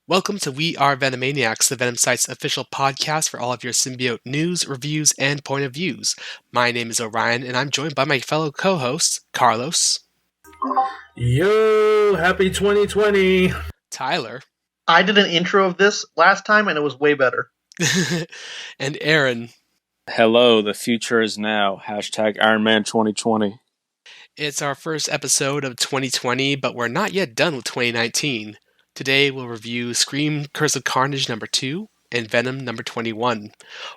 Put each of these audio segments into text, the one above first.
Welcome to We Are Venomaniacs, the Venom Site's official podcast for all of your symbiote news, reviews, and point of views. My name is Orion, and I'm joined by my fellow co-hosts, Carlos. Yo, happy 2020. Tyler. I did an intro of this last time, and it was way better. And Aaron. Hello, the future is now. Hashtag Iron Man 2020. It's our first episode of 2020, but we're not yet done with 2019. Today we'll review Scream Curse of Carnage number 2 and Venom number 21.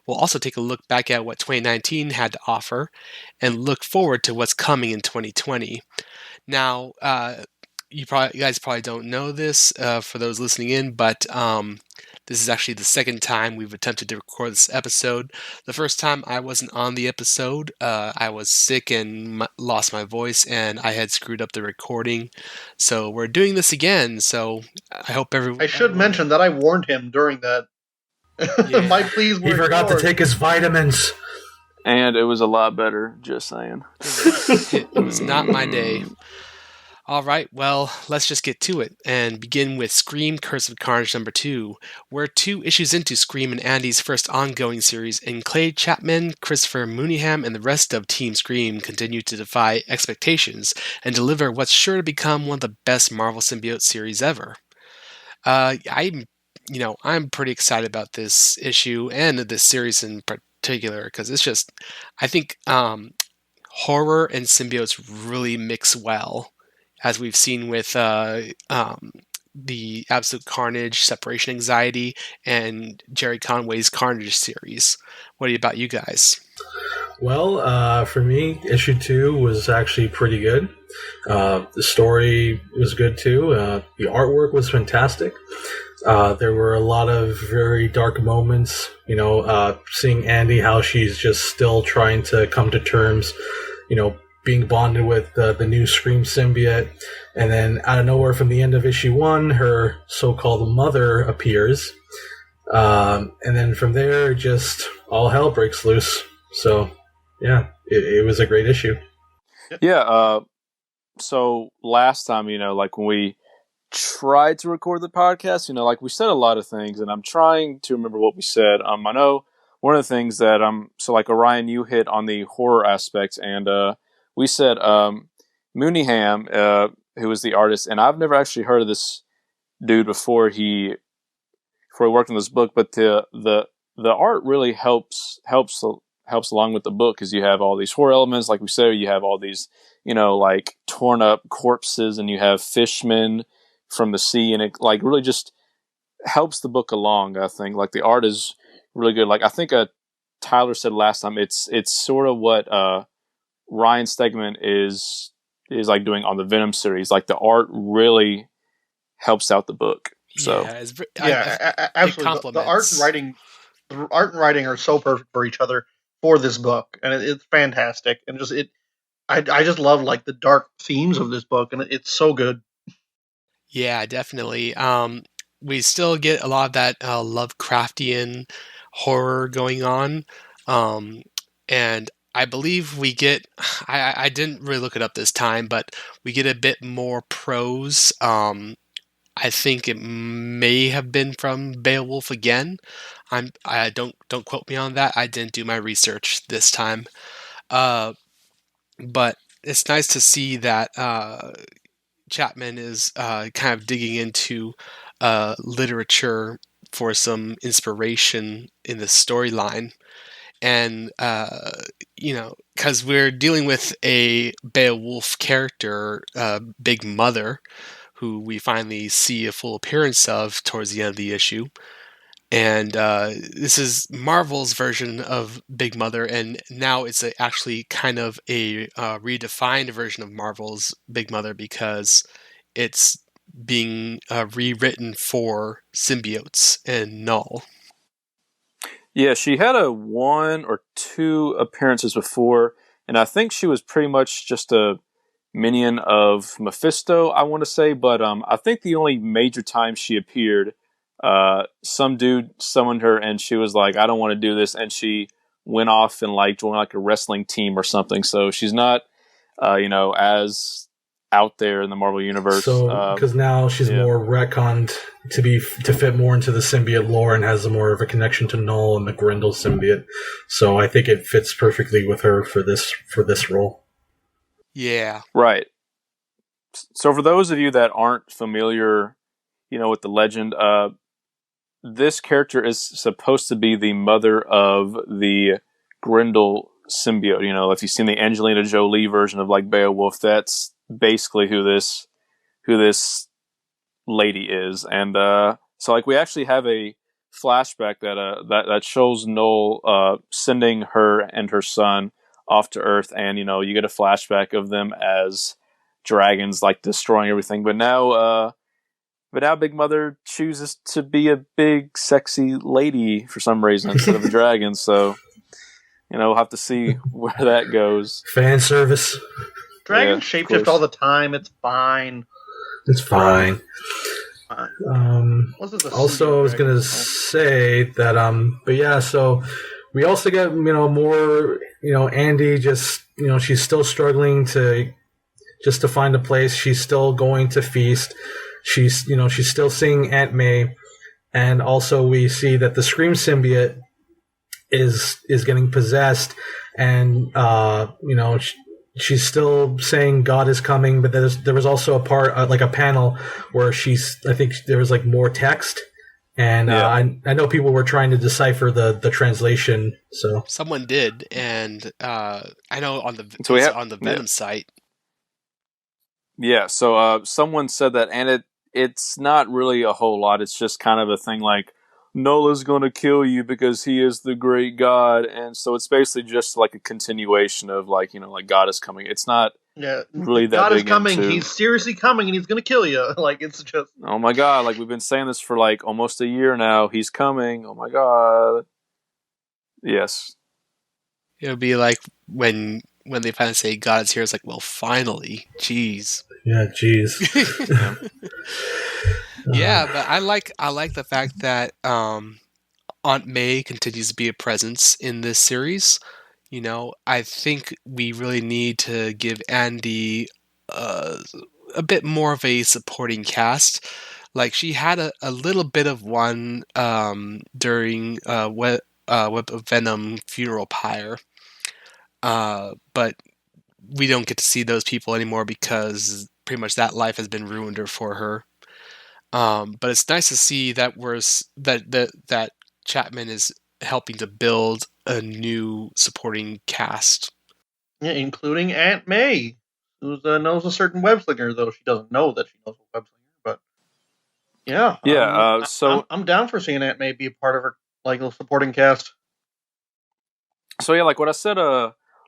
We'll also take a look back at what 2019 had to offer and look forward to what's coming in 2020. Now, you guys probably don't know this for those listening in, but this is actually the second time we've attempted to record this episode. The first time I wasn't on the episode, I was sick and lost my voice, and I had screwed up the recording. So we're doing this again, so I hope everyone... I should mention that I warned him during that. Yeah. My pleas were He forgot to take his vitamins. And it was a lot better, just saying. It was not my day. All right, well, let's just get to it and begin with Scream Curse of Carnage number 2. We're 2 issues into Scream and Andy's first ongoing series, and Clay Chapman, Christopher Mooneyham, and the rest of Team Scream continue to defy expectations and deliver what's sure to become one of the best Marvel symbiote series ever. I'm pretty excited about this issue and this series in particular because it's just, I think horror and symbiotes really mix well, as we've seen with the Absolute Carnage, Separation Anxiety, and Jerry Conway's Carnage series. What about you guys? Well, for me, issue 2 was actually pretty good. The story was good too. The artwork was fantastic. There were a lot of very dark moments, seeing Andy, how she's just still trying to come to terms, being bonded with the new Scream symbiote. And then out of nowhere from the end of issue 1, her so-called mother appears. And then from there, just all hell breaks loose. So, yeah, it was a great issue. Yeah, so last time, when we tried to record the podcast, we said a lot of things, and I'm trying to remember what we said. I know one of the things that, Orion, you hit on the horror aspect, and we said Mooneyham, who was the artist, and I've never actually heard of this dude before he worked on this book, but the art really helps along with the book, because you have all these horror elements, like we said. You have all these torn up corpses, and you have fishmen from the sea, and it really just helps the book along. I think the art is really good. I think Tyler said last time, it's sort of what Ryan Stegman is doing on the Venom series. The art really helps out the book. So absolutely. The art and writing are so perfect for each other for this book, and it's fantastic. And I just love the dark themes of this book, and it's so good. Yeah, definitely. We still get a lot of that Lovecraftian horror going on, and I believe we get, I didn't really look it up this time, but we get a bit more prose. I think it may have been from Beowulf again. I don't quote me on that. I didn't do my research this time. But it's nice to see that Chapman is kind of digging into literature for some inspiration in the storyline. And, because we're dealing with a Beowulf character, Big Mother, who we finally see a full appearance of towards the end of the issue. And this is Marvel's version of Big Mother, and now it's actually kind of a redefined version of Marvel's Big Mother, because it's being rewritten for symbiotes and Null. Yeah, she had a 1 or 2 appearances before, and I think she was pretty much just a minion of Mephisto, I want to say. But I think the only major time she appeared, some dude summoned her, and she was like, "I don't want to do this," and she went off and joined a wrestling team or something. So she's not, as out there in the Marvel universe. So because now she's more retconned to fit more into the symbiote lore and has more of a connection to Null and the Grendel symbiote. So I think it fits perfectly with her for this role. Yeah. Right. So for those of you that aren't familiar, with the legend, this character is supposed to be the mother of the Grendel symbiote. If you've seen the Angelina Jolie version of like Beowulf, that's basically who this lady is. And so like we actually have a flashback that shows Null sending her and her son off to Earth, and you get a flashback of them as dragons, like destroying everything. But now Big Mother chooses to be a big, sexy lady for some reason instead of a dragon. So, we'll have to see where that goes. Fan service. Dragons shapeshift all the time. It's fine. It's fine. Also, I was going to say that, but yeah, so we also get, more, Andy just, she's still struggling to find a place. She's still going to Feast. She's still seeing Aunt May. And also we see that the Scream symbiote is getting possessed. And, she's still saying God is coming, but there was also a part, like a panel where I think there was like more text. And I know people were trying to decipher the translation. So someone did, and I know on the Venom site. Yeah, so someone said that, and it's not really a whole lot. It's just kind of a thing like, Nola's going to kill you because he is the great god. And so it's basically just like a continuation of like, like God is coming. It's not really that God big is coming. into, he's seriously coming and he's going to kill you. Like, it's just... Oh my God. Like we've been saying this for like almost a year now. He's coming. Oh my God. Yes. It'll be like when they finally say God is here, it's like, well, finally. Jeez. Yeah, jeez. Yeah, but I like the fact that Aunt May continues to be a presence in this series. I think we really need to give Andy a bit more of a supporting cast. Like she had a little bit of one during Web of Venom Funeral Pyre, but we don't get to see those people anymore because pretty much that life has been ruined for her. But it's nice to see that that Chapman is helping to build a new supporting cast. Yeah, including Aunt May, who knows a certain web slinger, though she doesn't know that she knows a web slinger. But yeah, so I'm down for seeing Aunt May be a part of her like supporting cast. So yeah, like what I said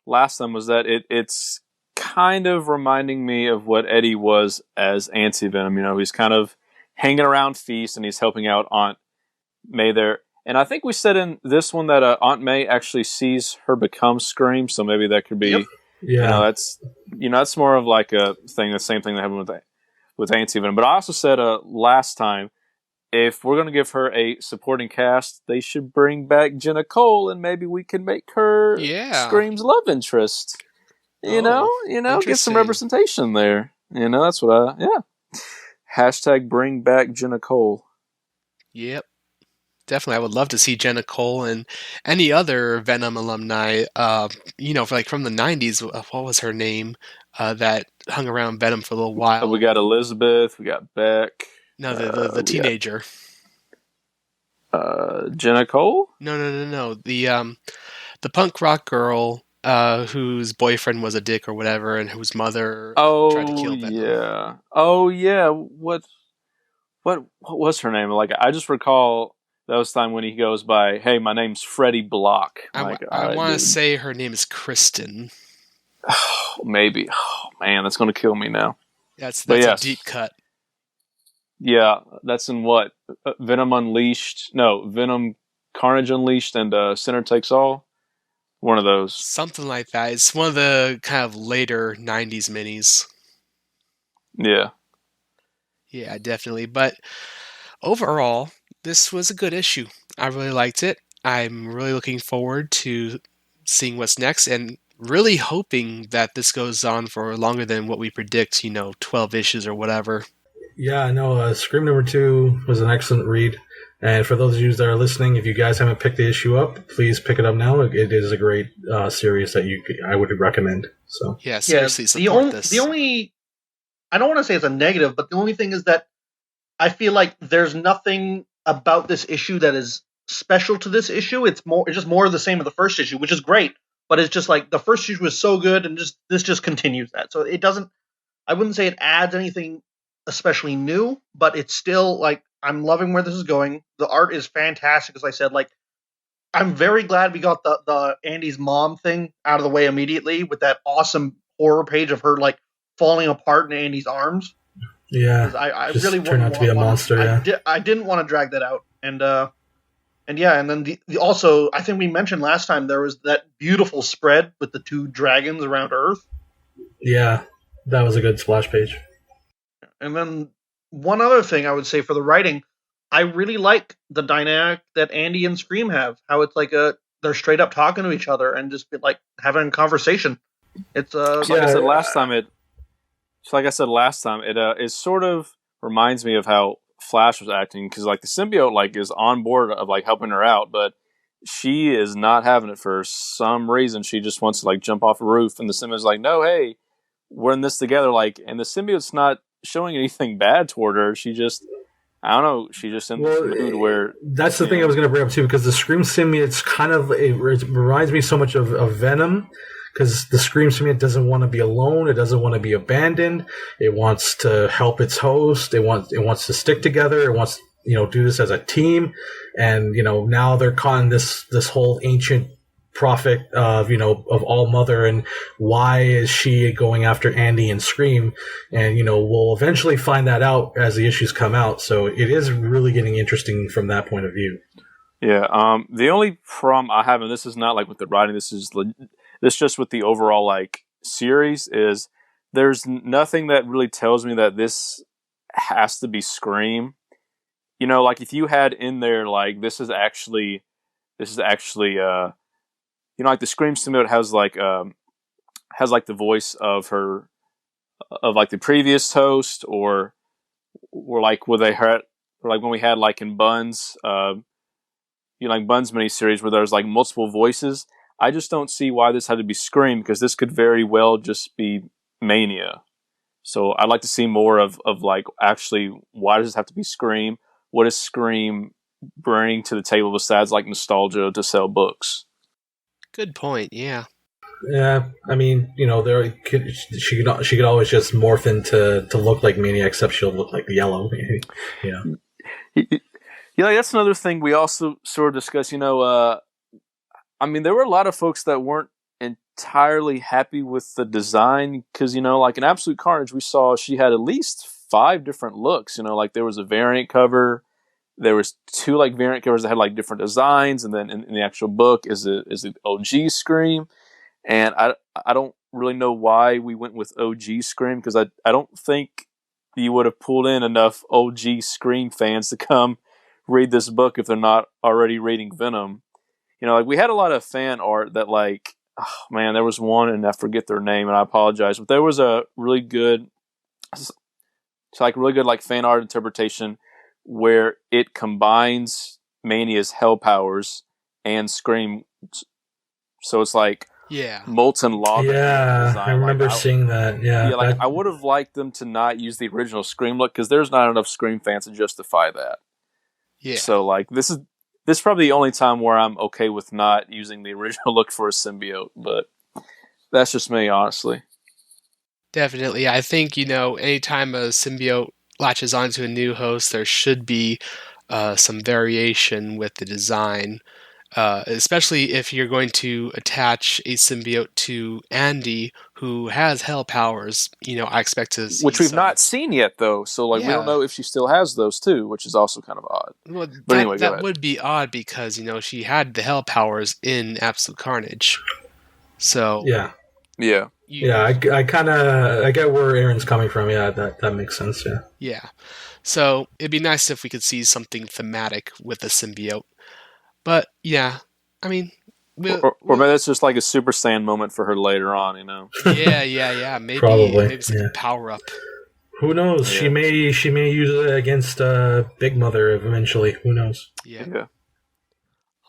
last time was that it's kind of reminding me of what Eddie was as Anti-Venom. He's kind of hanging around Feast, and he's helping out Aunt May there. And I think we said in this one that Aunt May actually sees her become Scream, so maybe that could be, Yep. Yeah. That's more of like a thing, the same thing that happened with Anti-Venom. But I also said last time, if we're going to give her a supporting cast, they should bring back Jenna Cole, and maybe we can make her Scream's love interest. Get some representation there. That's what Hashtag bring back Jenna Cole. Yep. Definitely. I would love to see Jenna Cole and any other Venom alumni, from the 90s. What was her name? That hung around Venom for a little while. We got Elizabeth. We got Beck. No, the teenager. Jenna Cole? No. The punk rock girl whose boyfriend was a dick or whatever, and whose mother tried to kill Venom. Yeah. Oh yeah. What was her name? Like I just recall that was the time when he goes by, "Hey, my name's Freddie Block." I want to say her name is Kristen. Oh, maybe. Oh man, that's gonna kill me now. That's a deep cut. Yeah, that's in what? Venom Unleashed? No, Venom Carnage Unleashed and Sinner Takes All? One of those. Something like that. It's one of the kind of later 90s minis. Yeah. Yeah, definitely. But overall, this was a good issue. I really liked it. I'm really looking forward to seeing what's next. And really hoping that this goes on for longer than what we predict, 12 issues or whatever. Yeah, no, Scream number 2 was an excellent read. And for those of you that are listening, if you guys haven't picked the issue up, please pick it up now. It is a great series that I would recommend. So yeah, seriously, support this. The only, I don't want to say it's a negative, but the only thing is that I feel like there's nothing about this issue that is special to this issue. It's just more of the same of the first issue, which is great. But it's just like the first issue was so good, and this just continues that. So it doesn't. I wouldn't say it adds anything especially new, but it's still like I'm loving where this is going. The art is fantastic, as I said. Like I'm very glad we got the Andy's mom thing out of the way immediately with that awesome horror page of her like falling apart in Andy's arms. Yeah, I really turned out to be a monster. Yeah, I didn't want to drag that out, and then the also I think we mentioned last time there was that beautiful spread with the 2 dragons around Earth. Yeah, that was a good splash page. And then one other thing I would say for the writing, I really like the dynamic that Andy and Scream have. How it's like they're straight up talking to each other and just like having a conversation. It's like I said last time. It sort of reminds me of how Flash was acting, because like the symbiote like is on board of like helping her out, but she is not having it for some reason. She just wants to like jump off a roof, and the symbiote's like, "No, hey, we're in this together." Like, and the symbiote's not showing anything bad toward her. She just, I don't know, she just in this mood where... That's the thing I was going to bring up too, because the Scream symbiote's kind of, it reminds me so much of Venom, because the Scream symbiote doesn't want to be alone, it doesn't want to be abandoned, it wants to help its host, it wants to stick together, it wants do this as a team, and now they're caught in this whole ancient prophet of All Mother, and why is she going after Andy and Scream, and we'll eventually find that out as the issues come out. So it is really getting interesting from that point of view. Yeah, the only problem I have, and this is not like with the writing, this just with the overall like series, is there's nothing that really tells me that this has to be Scream. Like if you had in there like this is actually like the Scream symbiote has like the voice of her, of like the previous host, or like where they had, or like when we had like in Buns, like Buns miniseries where there's like multiple voices. I just don't see why this had to be Scream, because this could very well just be Mania. So I'd like to see more of like actually why does this have to be Scream? What does Scream bring to the table besides like nostalgia to sell books? Good point. Yeah. Yeah, I mean, she could always just morph into to look like Maniac, except she'll look like yellow. Yeah, that's another thing we also sort of discussed. I mean, there were a lot of folks that weren't entirely happy with the design, because like in Absolute Carnage, we saw she had at least 5 different looks. Like there was a variant cover. There was 2 like variant covers that had like different designs, and then in the actual book is the OG Scream, and I don't really know why we went with OG Scream, because I don't think you would have pulled in enough OG Scream fans to come read this book if they're not already reading Venom. Like we had a lot of fan art that like, oh man, there was one and I forget their name and I apologize, but there was a really good like fan art interpretation where it combines Mania's hell powers and Scream. So it's like molten lava. Yeah, I remember seeing that. Yeah, like I would have liked them to not use the original Scream look, because there's not enough Scream fans to justify that. Yeah. So like this is probably the only time where I'm okay with not using the original look for a symbiote, but that's just me, honestly. Definitely. I think, anytime a symbiote latches onto a new host, there should be some variation with the design, especially if you're going to attach a symbiote to Andy, who has hell powers. I expect to see which we've not seen yet, though. So, we don't know if she still has those too, which is also kind of odd. Well, but anyway, that would be odd because she had the hell powers in Absolute Carnage. So yeah. I get where Aaron's coming from. Yeah, that makes sense. Yeah. Yeah. So it'd be nice if we could see something thematic with the symbiote. But yeah, I mean, or maybe that's just like a Super Saiyan moment for her later on, you know? Yeah. Maybe it's like a power up. Who knows? Yeah. She may use it against Big Mother eventually. Who knows? Yeah.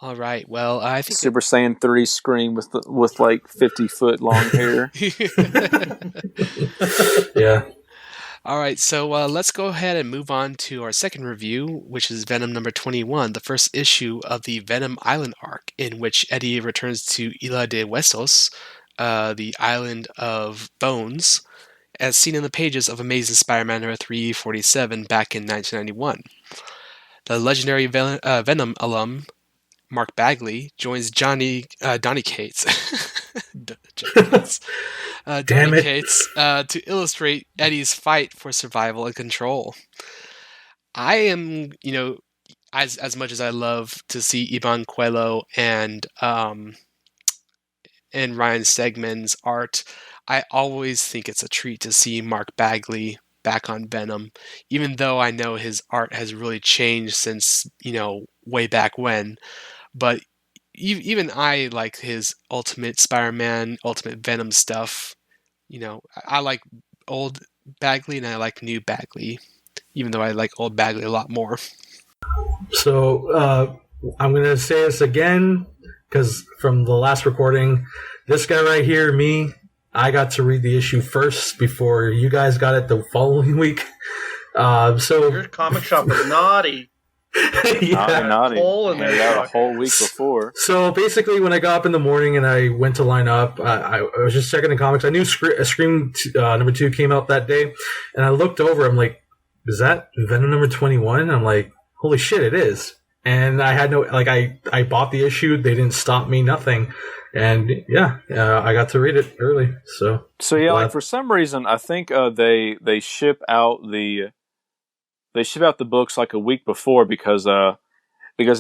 All right. Well, I think Super Saiyan 3 Scream with like 50-foot long hair. Yeah. All right, so let's go ahead and move on to our second review, which is Venom number 21, the first issue of the Venom Island arc, in which Eddie returns to Isla de Huesos, the island of bones, as seen in the pages of Amazing Spider-Man number 347 back in 1991. The legendary Venom alum, Mark Bagley, joins Donny Cates. Donny Cates to illustrate Eddie's fight for survival and control. I am, as much as I love to see Ivan Coelho and Ryan Stegman's art, I always think it's a treat to see Mark Bagley back on Venom, even though I know his art has really changed since, way back when. But even I like his Ultimate Spider-Man, Ultimate Venom stuff. I like old Bagley and I like new Bagley, even though I like old Bagley a lot more. So I'm going to say this again, because from the last recording, this guy right here, me, I got to read the issue first before you guys got it the following week. So your comic shop was naughty. Naughty. A whole week before. So basically, when I got up in the morning and I went to line up, I was just checking the comics. I knew Scream number 2 came out that day, and I looked over. I'm like, "Is that Venom number 21?" I'm like, "Holy shit, it is!" And I had I bought the issue. They didn't stop me, nothing. And I got to read it early. So yeah, like for some reason, I think they ship out the books like a week before because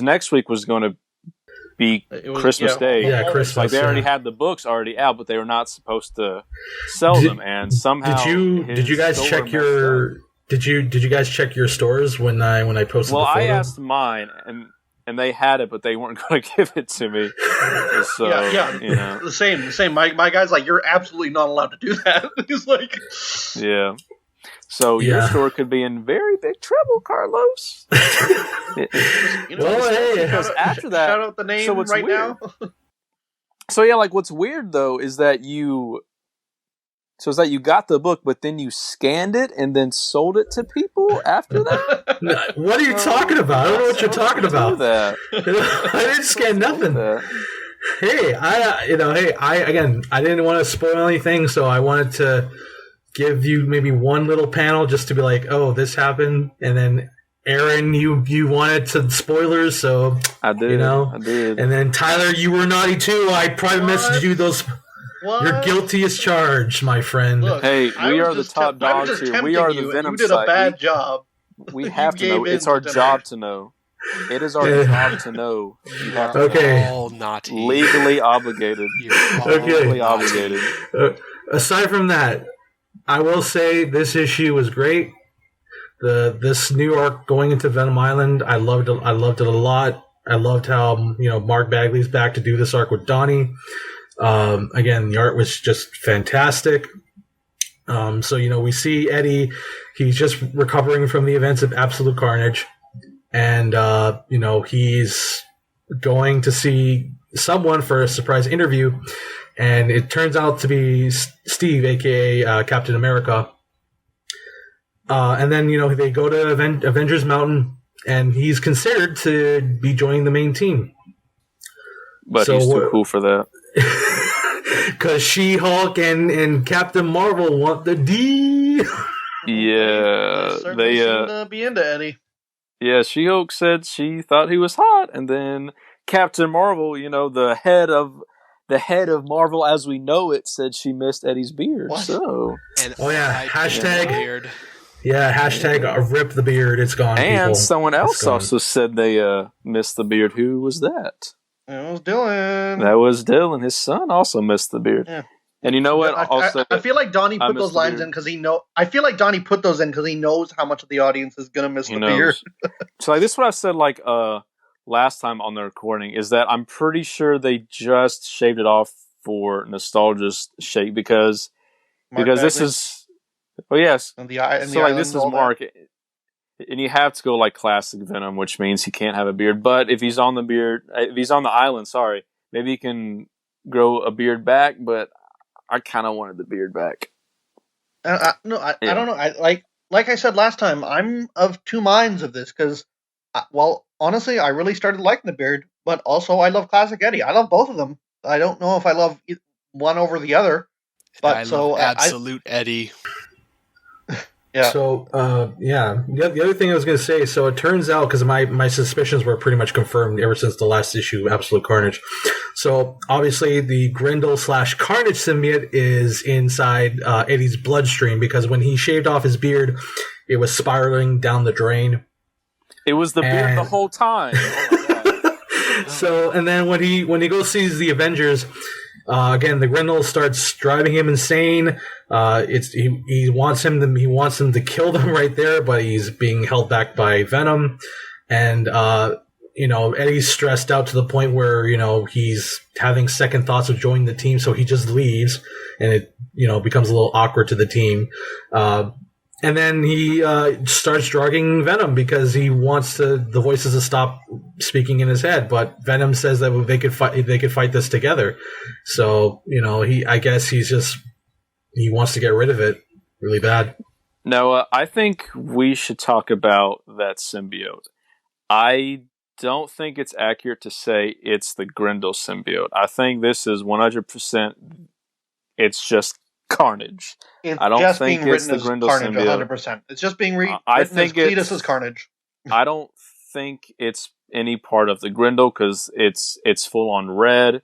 next week was going to be Christmas Day. Yeah, Christmas. Like they already had the books already out, but they were not supposed to sell them. And somehow did you guys check your did you guys check your stores when I posted? Well, the photo? I asked mine and they had it, but they weren't going to give it to me. So, the same. My guy's like, you're absolutely not allowed to do that. He's like, yeah. So your store could be in very big trouble, Carlos. Because after that, shout out the name now. So yeah, like what's weird though is that you got the book, but then you scanned it and then sold it to people after that. What are you talking about? I don't know what you're talking about. I didn't scan nothing. Hey, I didn't want to spoil anything, so I wanted to give you maybe one little panel just to be like, oh, this happened, and then Aaron, you wanted some spoilers, so I did. I did. And then Tyler, you were naughty too. I private messaged you those. What? You're guilty as charged, my friend. Look, hey, we are the top dogs here. We are the Venom site. You did a bad job. We have to know. It's our job to know. It is our job to know. You have to know. All naughty. Legally obligated. Legally obligated. Aside from that, I will say this issue was great. This new arc going into Venom Island, I loved it. I loved it a lot. I loved how Mark Bagley's back to do this arc with Donnie. Again, the art was just fantastic. So we see Eddie. He's just recovering from the events of Absolute Carnage, and he's going to see someone for a surprise interview. And it turns out to be Steve, a.k.a. Captain America. And then, they go to Avengers Mountain, and he's considered to be joining the main team. But he's too cool for that. Because She-Hulk and Captain Marvel want the D. Yeah. They seem to be into Eddie. Yeah, She-Hulk said she thought he was hot, and then Captain Marvel, the head of Marvel as we know it, said she missed Eddie's beard. What? So, hashtag beard. Yeah, hashtag rip the beard. It's gone. And people. Someone else also said they missed the beard. Who was that? It was Dylan. That was Dylan. His son also missed the beard. Yeah. And you know what? I feel like Donnie put those lines in because he knows. I feel like Donnie put those in because he knows how much of the audience is gonna miss the beard. So like this is what I said. last time on the recording is that I'm pretty sure they just shaved it off for nostalgia's sake because this is yes. And so like this is Mark, and you have to go like classic Venom, which means he can't have a beard. But if he's on the island, maybe he can grow a beard back. But I kind of wanted the beard back. I don't know. Like I said last time, I'm of two minds of this because, honestly, I really started liking the beard, but also I love classic Eddie. I love both of them. I don't know if I love one over the other, but I love absolute Eddie. Yeah. So, the other thing I was going to say, so it turns out, because my suspicions were pretty much confirmed ever since the last issue, Absolute Carnage. So, obviously, the Grendel/Carnage symbiote is inside Eddie's bloodstream, because when he shaved off his beard, it was spiraling down the drain. It was the beard the whole time. Oh my God. So, and then when he goes sees the Avengers, again, the Grendel starts driving him insane. He wants him to kill them right there, but he's being held back by Venom, and Eddie's stressed out to the point where he's having second thoughts of joining the team, so he just leaves, and it becomes a little awkward to the team. And then he starts drugging Venom because he wants the voices to stop speaking in his head. But Venom says that they could fight this together. So I guess he wants to get rid of it really bad. No, I think we should talk about that symbiote. I don't think it's accurate to say it's the Grendel symbiote. I think this is 100%. It's just Carnage. I don't think it's the Grendel Carnage, symbiote. 100%. It's just being written as Cletus's Carnage. I don't think it's any part of the Grendel because it's full on red.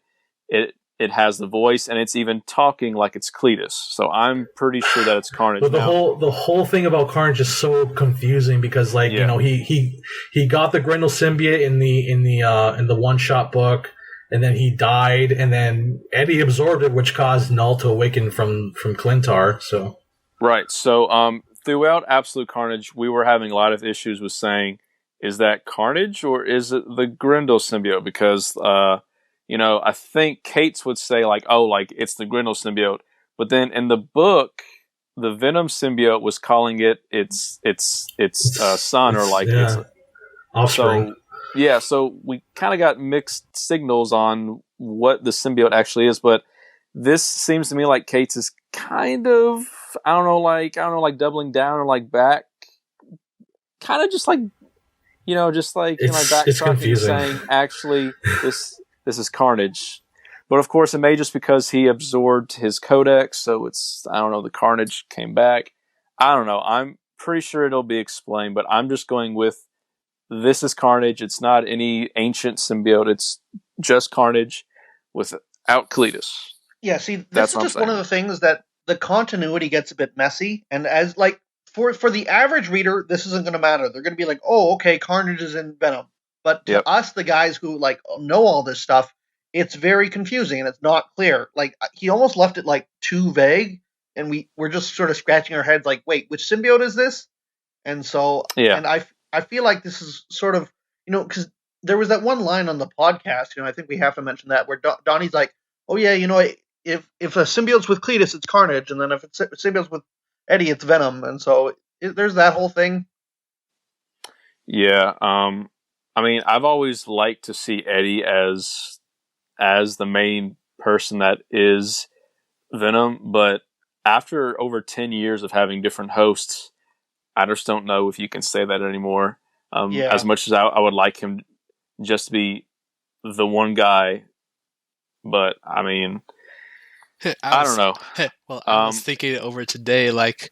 It has the voice and it's even talking like it's Cletus. So I'm pretty sure that it's Carnage. But the whole thing about Carnage is so confusing because he got the Grendel symbiote in the one shot book. And then he died, and then Eddie absorbed it, which caused Null to awaken from Clintar. So, right. So, throughout Absolute Carnage, we were having a lot of issues with saying, is that Carnage or is it the Grendel symbiote? Because, I think Cates would say it's the Grendel symbiote, but then in the book, the Venom symbiote was calling it its son or its offspring. So, yeah, so we kind of got mixed signals on what the symbiote actually is, but this seems to me like Cates is kind of, doubling down or back, kind of just backtracking, saying actually this is Carnage. But of course, it may just because he absorbed his codex, so it's the Carnage came back. I don't know. I'm pretty sure it'll be explained, but I'm just going with. This is Carnage. It's not any ancient symbiote. It's just Carnage without Cletus. Yeah, see, this is just one of the things that the continuity gets a bit messy. And as for the average reader, this isn't going to matter. They're going to be like, oh, okay, Carnage is in Venom. But to us, the guys who know all this stuff, it's very confusing and it's not clear. He almost left it too vague, and we're just sort of scratching our heads wait, which symbiote is this? And so, and I feel like this is sort of, because there was that one line on the podcast, I think we have to mention that, where Donnie's like, oh yeah, if a symbiote's with Cletus, it's Carnage, and then if it's a symbiote's with Eddie, it's Venom, and so there's that whole thing. Yeah, I've always liked to see Eddie as the main person that is Venom, but after over 10 years of having different hosts, I just don't know if you can say that anymore. As much as I would like him just to be the one guy, but I don't know. Well, I was thinking over today, what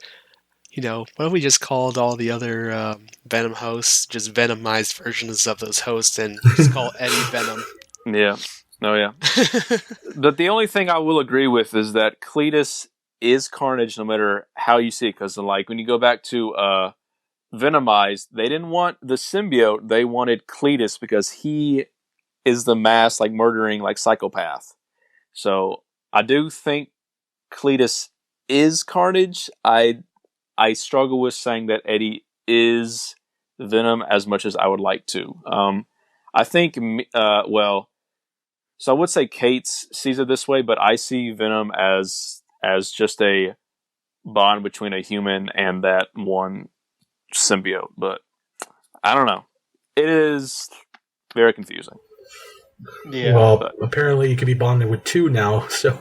if we just called all the other Venom hosts just Venomized versions of those hosts and just call Eddie Venom? Yeah. Oh, yeah. But the only thing I will agree with is that Cletus is Carnage no matter how you see it. Because, when you go back to Venomized, they didn't want the symbiote. They wanted Cletus because he is the mass, murdering, psychopath. So, I do think Cletus is Carnage. I struggle with saying that Eddie is Venom as much as I would like to. I think, so I would say Kate sees it this way, but I see Venom as just a bond between a human and that one symbiote. But I don't know. It is very confusing. Yeah. Well, apparently you can be bonded with two now, so.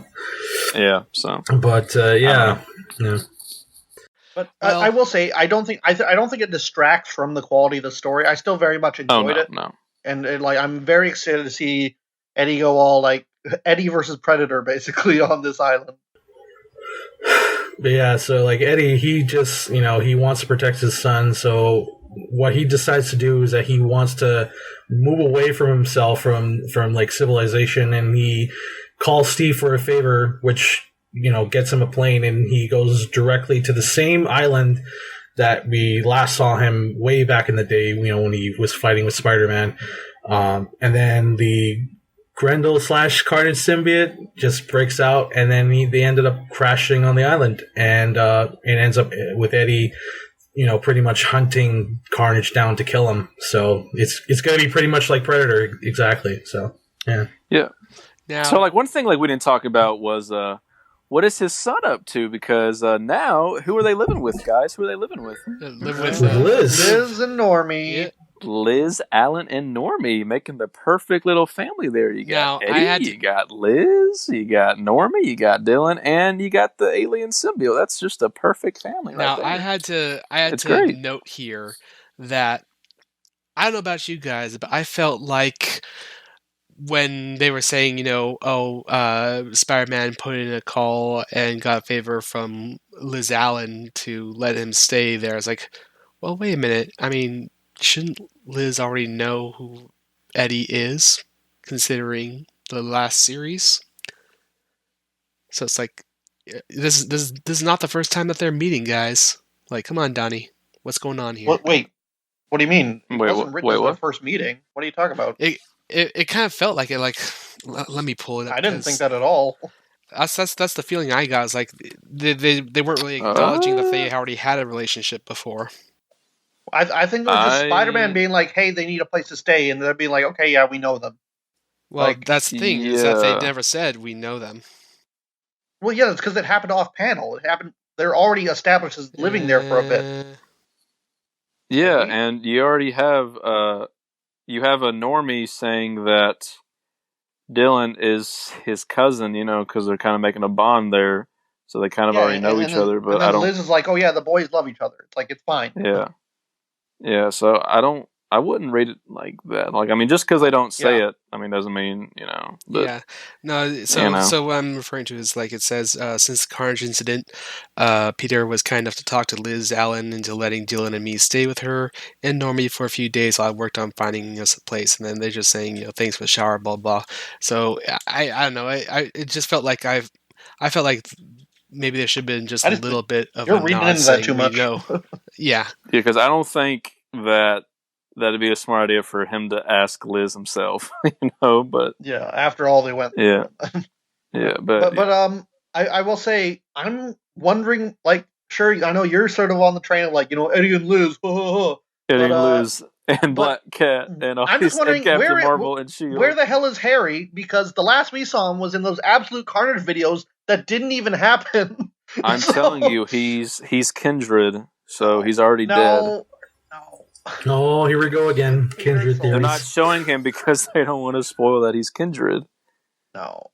Yeah, so. But, yeah. But I will say, I don't think it distracts from the quality of the story. I still very much enjoyed it. No. And I'm very excited to see Eddie go all Eddie versus Predator basically on this island. But yeah, so Eddie, he just he wants to protect his son. So what he decides to do is that he wants to move away from himself from civilization, and he calls Steve for a favor, which gets him a plane, and he goes directly to the same island that we last saw him way back in the day, when he was fighting with Spider-Man. And then the Grendel/Carnage symbiote just breaks out, and then they ended up crashing on the island, and it ends up with Eddie, pretty much hunting Carnage down to kill him. So it's going to be pretty much like Predator, exactly. So yeah. Now, so one thing we didn't talk about was what is his son up to? Because now, who are they living with, guys? Who are they living with? Live with Liz and Normie. Yeah. Liz, Alan, and Normie, making the perfect little family there. You got Eddie, you got Liz, you got Normie, you got Dylan, and you got the alien symbiote. That's just a perfect family right there. I had to note here that I don't know about you guys, but I felt like when they were saying, Spider-Man put in a call and got a favor from Liz Allen to let him stay there. I was like, well, wait a minute. I mean, shouldn't Liz already know who Eddie is, considering the last series? So it's like, this is not the first time that they're meeting, guys. Come on, Donnie. What's going on here? Wait, what do you mean? It wait, wasn't written as their first meeting. What are you talking about? It kind of felt like it. Let me pull it up. I didn't think that at all. That's the feeling I got. Is they weren't really acknowledging that they already had a relationship before. I think it was just Spider-Man being like, "Hey, they need a place to stay," and they'd be like, "Okay, yeah, we know them." Well, that's the thing is that they never said we know them. Well, yeah, it's because it happened off panel. It happened. They're already established as living there for a bit. Yeah, and you already have a Normie saying that Dylan is his cousin, because they're kind of making a bond there, so they kind of already know each other. But I don't. Liz is like, "Oh yeah, the boys love each other." It's it's fine. Yeah. So I wouldn't rate it like that. Just because they don't say it, doesn't mean But, yeah. No. So what I'm referring to is it says since the Carnage incident, Peter was kind enough to talk to Liz Allen into letting Dylan and me stay with her and Normie for a few days while I worked on finding us a place. And then they're just saying thanks for the shower, blah blah. So I don't know. It just felt like I felt like maybe there should have been just a little bit of you're reading into that too much. Yeah, because I don't think that'd be a smart idea for him to ask Liz himself, but yeah, after all they went through. Yeah, but I will say I'm wondering, sure, I know you're sort of on the train of Eddie and Liz, Eddie and Liz and Black Cat and all I'm just wondering Captain Marvel and Shield. Where the hell is Harry? Because the last we saw him was in those Absolute Carnage videos that didn't even happen. I'm telling you, he's Kindred, so he's already dead. No. Oh, here we go again. Kindred theories. They're not showing him because they don't want to spoil that he's Kindred. No.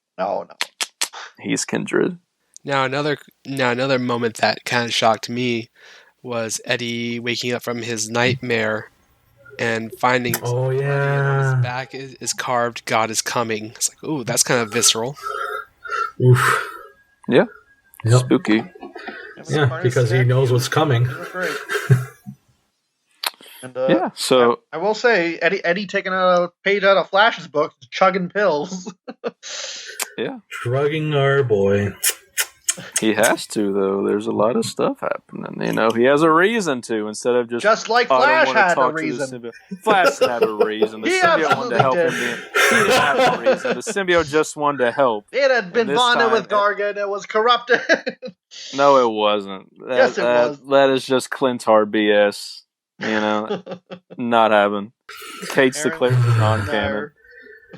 He's Kindred. Now another moment that kind of shocked me was Eddie waking up from his nightmare and finding his back is carved "God is coming." It's like, ooh, that's kind of visceral. Oof. Yeah. Yep. Spooky. Yeah, because he knows what's coming. And, so I will say, Eddie taking a page out of Flash's book, chugging pills. Yeah, drugging our boy. He has to, though. There's a lot of stuff happening. He has a reason to, instead of just like Flash had a reason. Flash had a reason. The symbiote wanted to help him. He didn't have a reason. The symbiote just wanted to help. It had been bonded with Gargan. It was corrupted. No, it wasn't. Yes, it was. That is just Clintar BS. Not having. Kate's declared non-canon.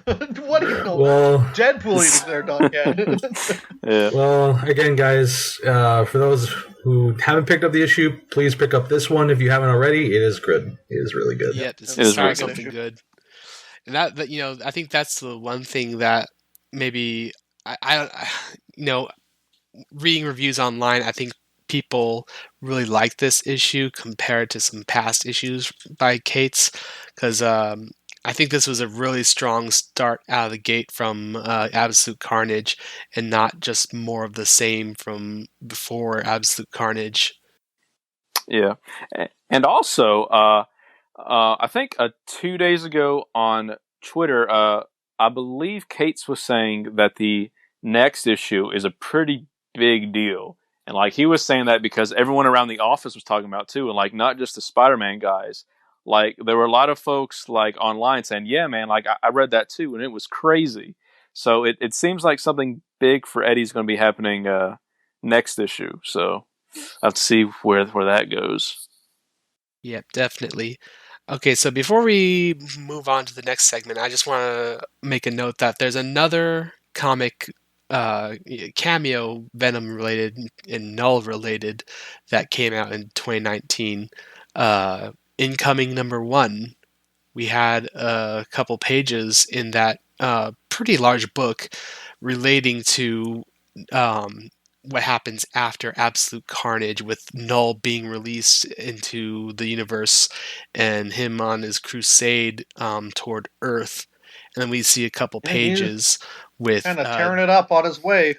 What do you know? Well, Deadpool declared non-canon. Yeah. Well, again, guys, for those who haven't picked up the issue, please pick up this one if you haven't already. It is good. It is really good. Yeah, it is really something good. And that I think that's the one thing that maybe I reading reviews online, I think people really like this issue compared to some past issues by Cates, because I think this was a really strong start out of the gate from Absolute Carnage, and not just more of the same from before Absolute Carnage. Yeah, and also, I think 2 days ago on Twitter, I believe Cates was saying that the next issue is a pretty big deal. And like he was saying that because everyone around the office was talking about too, and like not just the Spider-Man guys. Like there were a lot of folks like online saying, "Yeah, man, like I read that too, and it was crazy." So it seems like something big for Eddie's going to be happening next issue. So I have to see where that goes. Yep, definitely. Okay, so before we move on to the next segment, I just want to make a note that there's another comic cameo Venom related and Null related that came out in 2019. Incoming #1. We had a couple pages in that pretty large book relating to what happens after Absolute Carnage, with Null being released into the universe and him on his crusade toward Earth. And then we see a couple pages with kind of tearing it up on his way.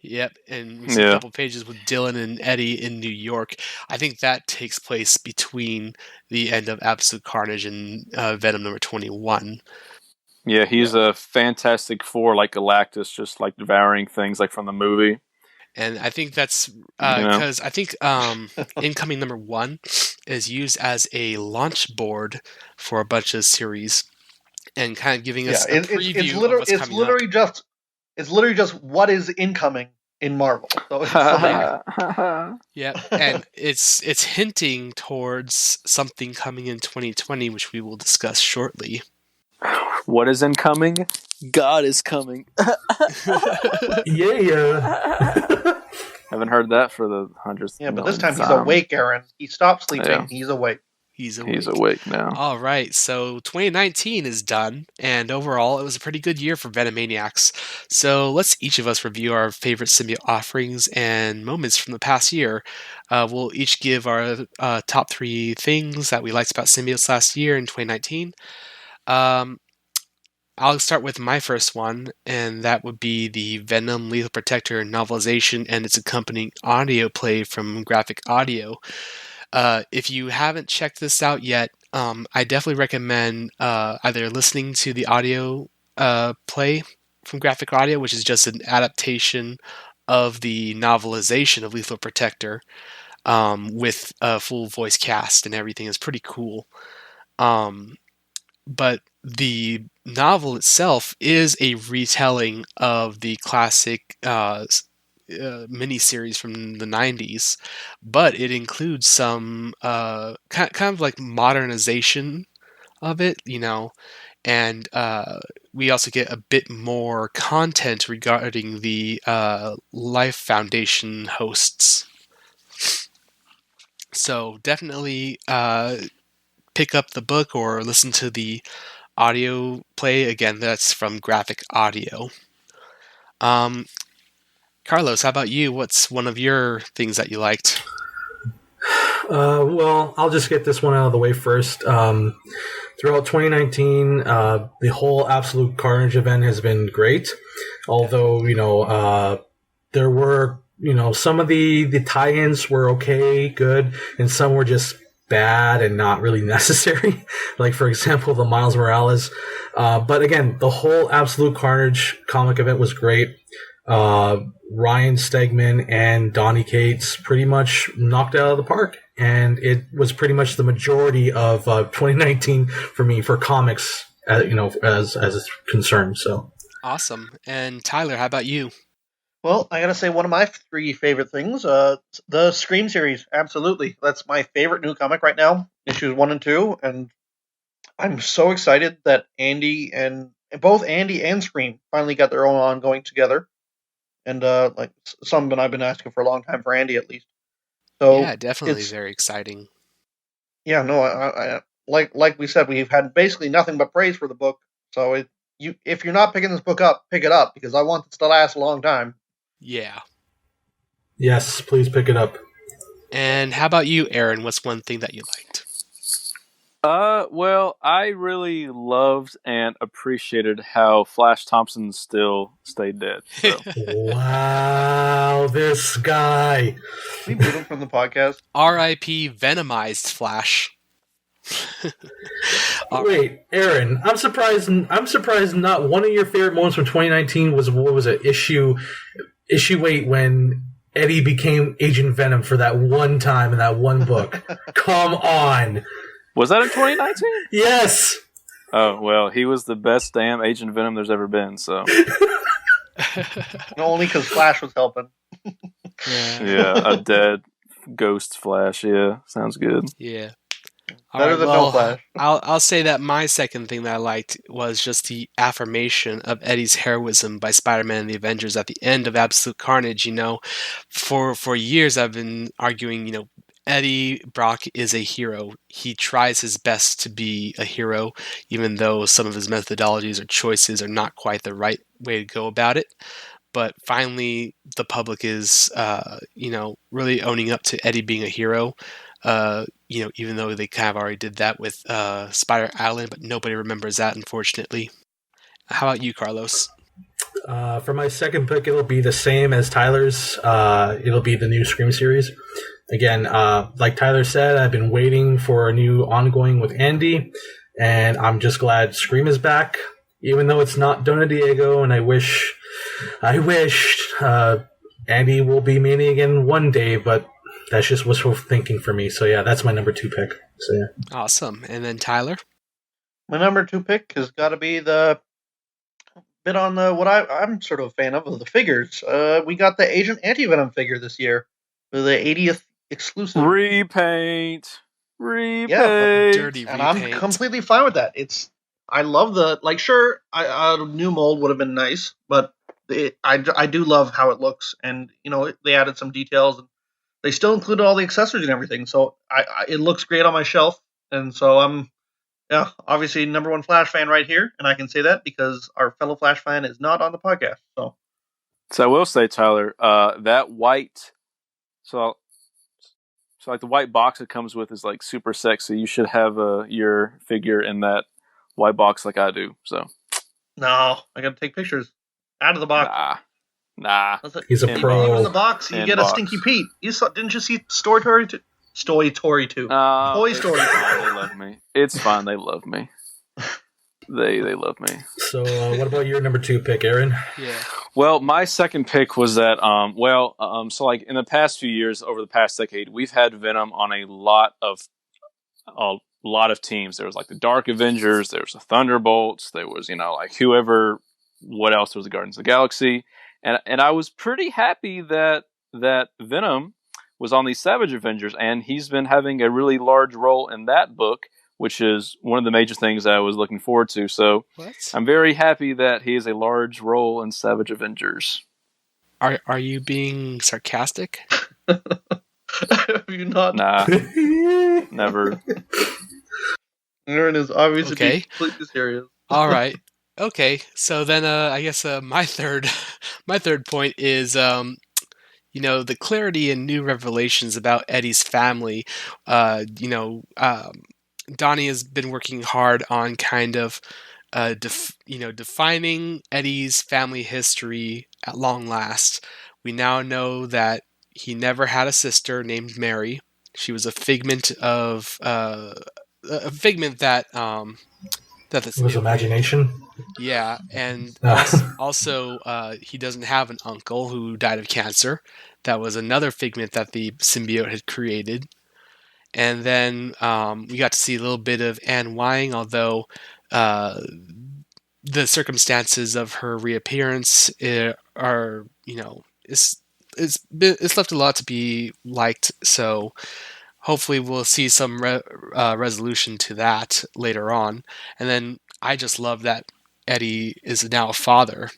Yep, and we see a couple pages with Dylan and Eddie in New York. I think that takes place between the end of Absolute Carnage and Venom #21. Yeah, he's a Fantastic Four, like Galactus, just like devouring things like from the movie. And I think that's because I think Incoming #1 is used as a launch board for a bunch of series, and kind of giving us a preview of what's coming up. It's literally just what is incoming in Marvel. So it's yeah, and it's hinting towards something coming in 2020, which we will discuss shortly. What is incoming? God is coming. Yeah. Haven't heard that for the hundredth. Yeah, but this time he's awake, Aaron. He stopped sleeping. Yeah. He's awake. He's awake. He's awake now. All right, so 2019 is done, and overall, it was a pretty good year for Venomaniacs. So let's each of us review our favorite symbiote offerings and moments from the past year. We'll each give our top 3 things that we liked about symbiotes last year in 2019. I'll start with my first one, and that would be the Venom Lethal Protector novelization and its accompanying audio play from Graphic Audio. If you haven't checked this out yet, I definitely recommend either listening to the audio play from Graphic Audio, which is just an adaptation of the novelization of Lethal Protector with a full voice cast and everything. Is pretty cool. But the novel itself is a retelling of the classic miniseries from the 90s, but it includes some kind of like modernization of it, and we also get a bit more content regarding the Life Foundation hosts. So definitely pick up the book or listen to the audio play. Again, that's from Graphic Audio. Carlos, how about you? What's one of your things that you liked? Well, I'll just get this one out of the way first. Throughout 2019, the whole Absolute Carnage event has been great. Although, there were, some of the tie-ins were okay, good, and some were just bad and not really necessary. Like, for example, the Miles Morales. But again, the whole Absolute Carnage comic event was great. Ryan Stegman and Donny Cates pretty much knocked it out of the park, and it was pretty much the majority of 2019 for me for comics, as it's concerned. So awesome. And Tyler, how about you? Well, I gotta say, one of my 3 favorite things, the Scream series. Absolutely, that's my favorite new comic right now. Issues 1 and 2, and I'm so excited that both Andy and Scream finally got their own ongoing together. And like something I've been asking for a long time for Andy, at least. So yeah, definitely very exciting. Yeah, no, I like we said, we've had basically nothing but praise for the book. So if you're not picking this book up, pick it up because I want this to last a long time. Yeah. Yes, please pick it up. And how about you, Aaron? What's one thing that you liked? Well, I really loved and appreciated how Flash Thompson still stayed dead. So. Wow, this guy. We boot him from the podcast. R.I.P. Venomized Flash. Wait, Aaron, I'm surprised not one of your favorite moments from 2019 was, what was it, issue 8 when Eddie became Agent Venom for that one time in that one book. Come on. Was that in 2019? Yes. Oh, well, he was the best damn Agent Venom there's ever been, so. Only because Flash was helping. Yeah, a dead ghost Flash, yeah. Sounds good. Yeah. Better than no Flash. I'll say that my second thing that I liked was just the affirmation of Eddie's heroism by Spider-Man and the Avengers at the end of Absolute Carnage. You know, for years I've been arguing, you know, Eddie Brock is a hero. He tries his best to be a hero, even though some of his methodologies or choices are not quite the right way to go about it. But finally, the public is, you know, really owning up to Eddie being a hero. You know, even though they kind of already did that with Spider Island, but nobody remembers that, unfortunately. How about you, Carlos? For my second pick, it'll be the same as Tyler's. It'll be the new Scream series. Again, like Tyler said, I've been waiting for a new ongoing with Andy, and I'm just glad Scream is back, even though it's not Dona Diego, and I wish Andy will be Manny again one day, but that's just wishful thinking for me. So yeah, that's my number 2 pick. So yeah. Awesome. And then Tyler? My number 2 pick has got to be the bit on the what I'm sort of a fan of the figures. We got the Agent Anti-Venom figure this year for the 80th exclusive. Repaint. Yeah, dirty and repaint. I'm completely fine with that. I love the, like, sure, a new mold would have been nice, but I do love how it looks, and you know they added some details, and they still included all the accessories and everything, so it looks great on my shelf, and so I'm obviously number 1 Flash fan right here, and I can say that because our fellow Flash fan is not on the podcast. So I will say, Tyler, that white, so like the white box it comes with is like super sexy. You should have your figure in that white box like I do. So no, I got to take pictures out of the box. Nah. He's a pro. Even in the box, you get a Stinky Pete. Didn't you see Story Story 2? Toy Story 2. Toy Story 2. They love me. It's fine. They love me. They love me. So what about your number 2 pick, Aaron? Yeah. Well, my second pick was that, so like in the past few years, over the past decade, we've had Venom on a lot of teams. There was like the Dark Avengers, there was the Thunderbolts, there was, you know, like whoever, what else? There was the Guardians of the Galaxy. And I was pretty happy that Venom was on the Savage Avengers, and he's been having a really large role in that book, which is one of the major things I was looking forward to. So I'm very happy that he has a large role in Savage Avengers. Are you being sarcastic? Have you not? Nah, never. Aaron is obviously Okay. completely serious. All right. Okay. So then, I guess my third point is, you know, the clarity and new revelations about Eddie's family. You know, Donnie has been working hard on kind of, defining Eddie's family history at long last. We now know that he never had a sister named Mary. She was a figment of that It was imagination. Yeah, and also he doesn't have an uncle who died of cancer. That was another figment that the symbiote had created. And then we got to see a little bit of Anne Wying, although the circumstances of her reappearance are, you know, it's left a lot to be liked. So hopefully we'll see some resolution to that later on. And then I just love that Eddie is now a father.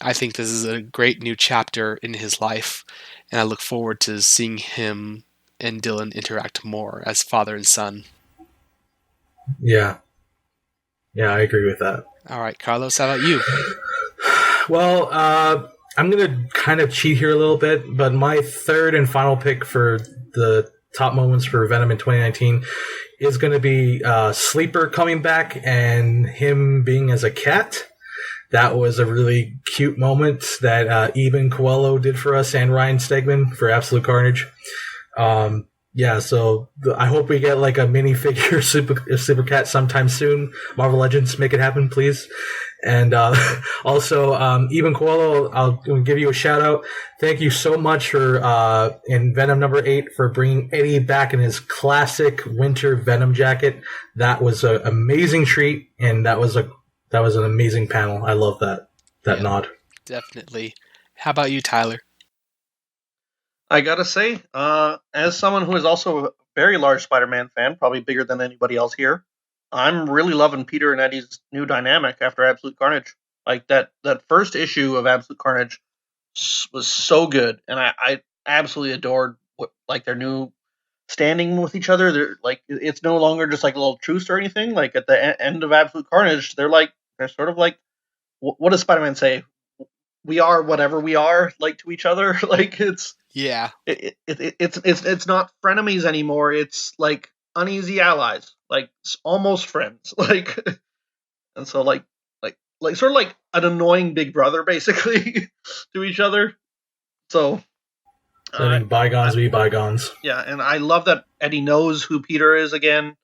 I think this is a great new chapter in his life, and I look forward to seeing him and Dylan interact more as father and son. Yeah, I agree with that. All right, Carlos, how about you? Well, I'm going to kind of cheat here a little bit, but my third and final pick for the top moments for Venom in 2019 is going to be Sleeper coming back and him being as a cat. That was a really cute moment that Eben Coelho did for us and Ryan Stegman for Absolute Carnage. So I hope we get like a minifigure Super Cat sometime soon. Marvel Legends, make it happen, please. And also, Eben Coelho, I'll give you a shout out. Thank you so much for in Venom number 8 for bringing Eddie back in his classic winter Venom jacket. That was an amazing treat, and that was an amazing panel. I love that nod. Definitely. How about you, Tyler? I gotta say, as someone who is also a very large Spider-Man fan, probably bigger than anybody else here, I'm really loving Peter and Eddie's new dynamic after Absolute Carnage. Like that first issue of Absolute Carnage was so good, and I absolutely adored their new standing with each other. They're like, it's no longer just like a little truce or anything. Like at the end of Absolute Carnage, they're sort of like, what does Spider-Man say? We are whatever we are, like to each other. Like it's it's not frenemies anymore. It's like uneasy allies, like almost friends. Like, and so like sort of like an annoying big brother, basically, to each other. So letting bygones be bygones. Yeah, and I love that Eddie knows who Peter is again,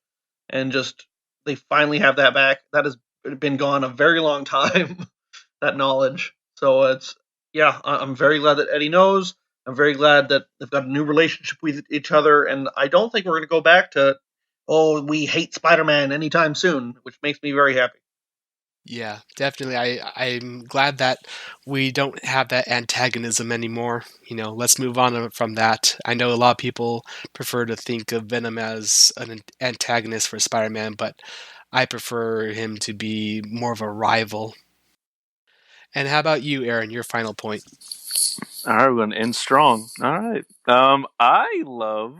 and just they finally have that back. That has been gone a very long time. That knowledge. So I'm very glad that Eddie knows. I'm very glad that they've got a new relationship with each other, and I don't think we're going to go back to, we hate Spider-Man anytime soon, which makes me very happy. Yeah, definitely. I'm glad that we don't have that antagonism anymore. Let's move on from that. I know a lot of people prefer to think of Venom as an antagonist for Spider-Man, but I prefer him to be more of a rival. And how about you, Aaron, your final point? All right, we're going to end strong. All right. I love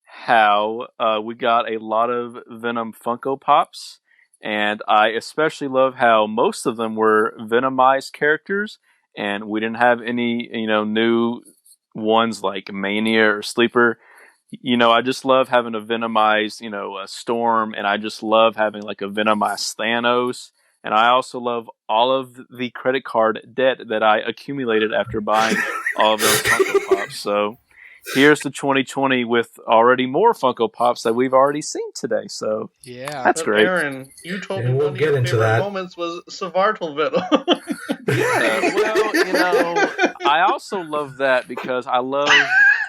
how we got a lot of Venom Funko Pops, and I especially love how most of them were Venomized characters, and we didn't have any, new ones like Mania or Sleeper. I just love having a Venomized, a Storm, and I just love having like a Venomized Thanos. And I also love all of the credit card debt that I accumulated after buying all of those Funko Pops. So here's the 2020 with already more Funko Pops that we've already seen today. So yeah, that's great. Aaron, you told me we'll one of your favorite moments was Savartal Venom. Yeah, well, I also love that because I love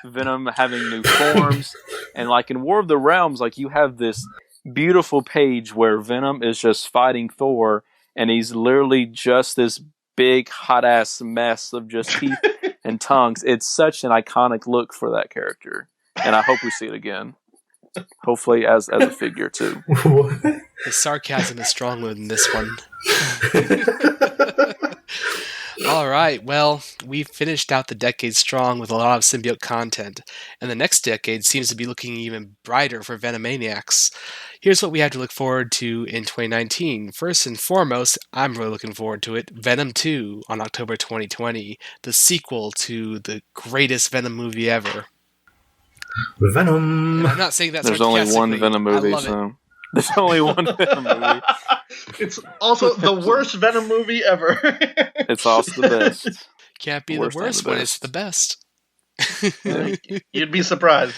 Venom having new forms. And like in War of the Realms, like you have this beautiful page where Venom is just fighting Thor, and he's literally just this big hot ass mess of just teeth and tongues. It's such an iconic look for that character, and I hope we see it again. Hopefully, as a figure too. The sarcasm is stronger than this one. All right, well, we've finished out the decade strong with a lot of symbiote content, and the next decade seems to be looking even brighter for Venomaniacs. Here's what we have to look forward to in 2019. First and foremost, I'm really looking forward to it, Venom 2 on October 2020, the sequel to the greatest Venom movie ever. Venom! And I'm not saying that There's only one Venom movie, so... There's only one Venom movie. It's also the worst Venom movie ever. It's also the best. Can't be the worst when it's the best. You'd be surprised.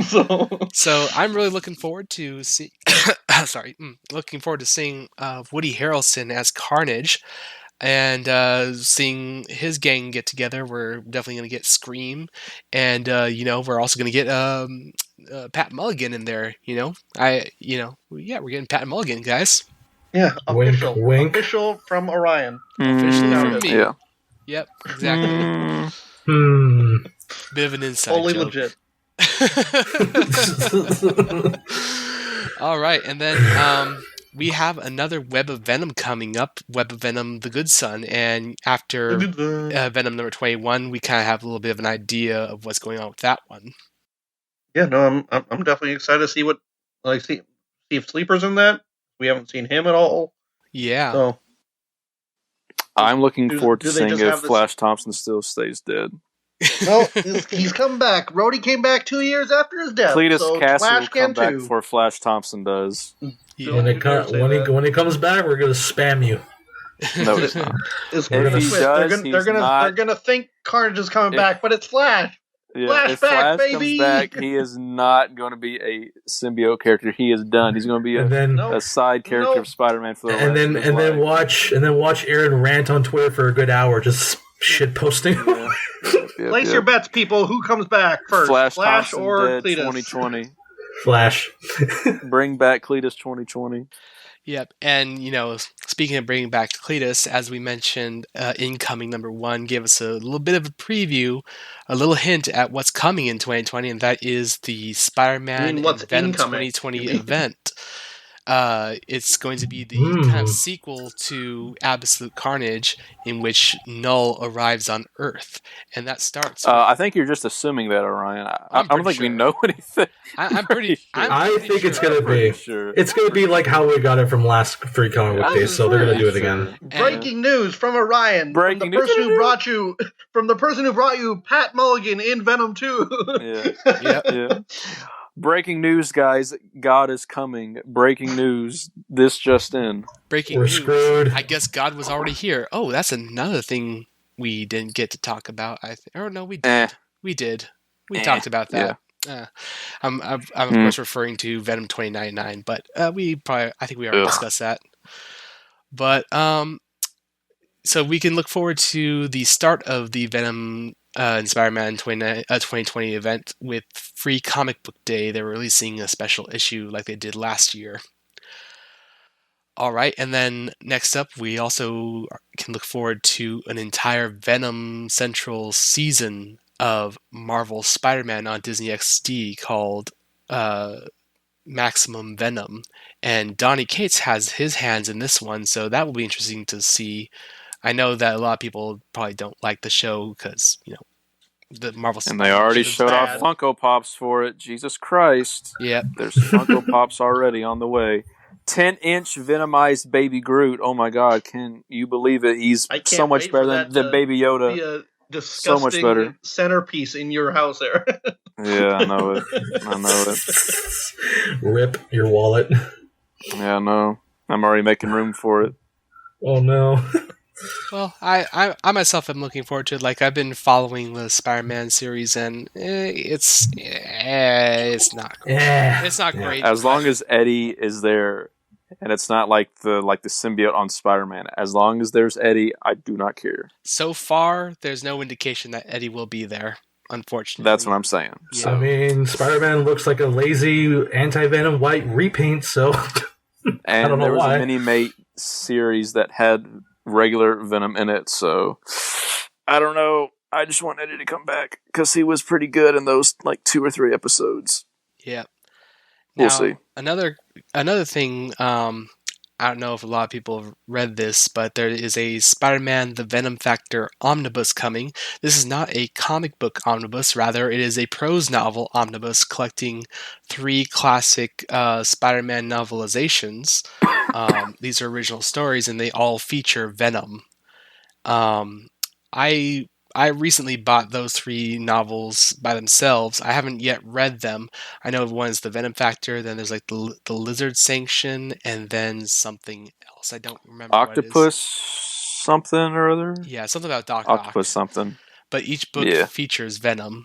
So I'm really looking forward to seeing Woody Harrelson as Carnage, and seeing his gang get together. We're definitely going to get Scream, and we're also going to get Pat Mulligan in there. We're getting Pat Mulligan, guys. Yeah, official, wink. Official from Orion. Officially from me. Yeah. Yep, exactly. Bit of an inside Totally joke. legit. All right, and then we have another Web of Venom coming up, Web of Venom, The Good Son, and after Venom number 21, we kind of have a little bit of an idea of what's going on with that one. Yeah, no, I'm definitely excited to see see if Sleeper's in that. We haven't seen him at all. Yeah. So I'm looking forward to seeing if Flash Thompson still stays dead. No, he's come back. Rhodey came back 2 years after his death. Cletus so Cassie Flash will come back too. before Flash Thompson does. Yeah. When he comes back, we're gonna spam you. No, it's not. They're gonna think Carnage is coming back, but it's Flash. Yeah, if Flash comes back, he is not going to be a symbiote character. He is done. He's going to be a side character of Spider-Man for the rest of his life. And then watch Aaron rant on Twitter for a good hour, just shit posting. Place your bets, people. Who comes back first, Flash or Cletus? 2020. Flash. Bring back Cletus 2020. Yep, and speaking of bringing back Cletus, as we mentioned, Incoming number 1 gave us a little bit of a preview, a little hint at what's coming in 2020, and that is the Spider-Man and Venom 2020 event. It's going to be the kind of sequel to Absolute Carnage, in which Null arrives on Earth, and that starts. I think you're just assuming that, Orion. I don't think we know anything. I'm pretty. I think it's gonna be. It's gonna be like how we got it from last Free Comic Book Days, so they're gonna do it again. Breaking news from Orion. From the person who brought you Pat Mulligan in Venom 2. Yeah. Breaking news, guys. God is coming. Breaking news. This just in. We're screwed. I guess God was already here. Oh, that's another thing we didn't get to talk about. We did. We did. We talked about that. Yeah. I'm of course referring to Venom 2099, but I think we already discussed that. But so we can look forward to the start of the Venom and Spider-Man 2020 event with Free Comic Book Day. They're releasing a special issue like they did last year. All right, and then next up, we also can look forward to an entire Venom Central season of Marvel Spider-Man on Disney XD called Maximum Venom. And Donny Cates has his hands in this one, so that will be interesting to see. I know that a lot of people probably don't like the show because, the Marvel... And they already showed off Funko Pops for it. Jesus Christ. Yep. There's Funko Pops already on the way. 10-inch Venomized Baby Groot. Oh my God, can you believe it? He's so much better than Baby Yoda. Be a disgusting so much better. Centerpiece in your house there. Yeah, I know it. Rip your wallet. Yeah, I know. I'm already making room for it. Oh no. Well, I myself am looking forward to it. Like, I've been following the Spider-Man series, and it's not great. It's not great. As long as Eddie is there, and it's not like the symbiote on Spider-Man. As long as there's Eddie, I do not care. So far, there's no indication that Eddie will be there. Unfortunately, that's what I'm saying. Yeah. So. I mean, Spider-Man looks like a lazy anti-Venom white repaint. So, and I don't know there was why. a mini-mate series that had regular Venom in it, so I don't know. I just want Eddie to come back because he was pretty good in those 2 or 3 episodes. Yeah, we'll see. Another thing. I don't know if a lot of people have read this, but there is a Spider-Man: The Venom Factor omnibus coming. This is not a comic book omnibus; rather, it is a prose novel omnibus collecting 3 classic Spider-Man novelizations. These are original stories, and they all feature Venom. I recently bought those 3 novels by themselves. I haven't yet read them. I know one is the Venom Factor, then there's the Lizard Sanction, and then something else. I don't remember Octopus what it is. Something or other? Yeah, something about Doc Octopus Ock. something. But each book features Venom.